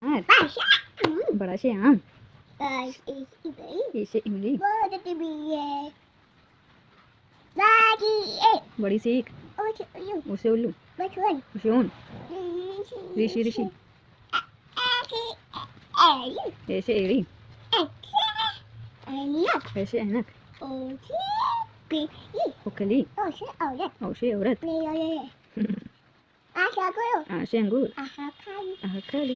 हाँ, बड़ा से आम, ऐसे इमली, बड़ी सीख, उसे उल्लू, उसे ऊन, ऋषि ऋषि, ऐसे एड़ी, ऐसे ऐनक, उकली, औसे औरत, आशे अंगूर, आहा खाली।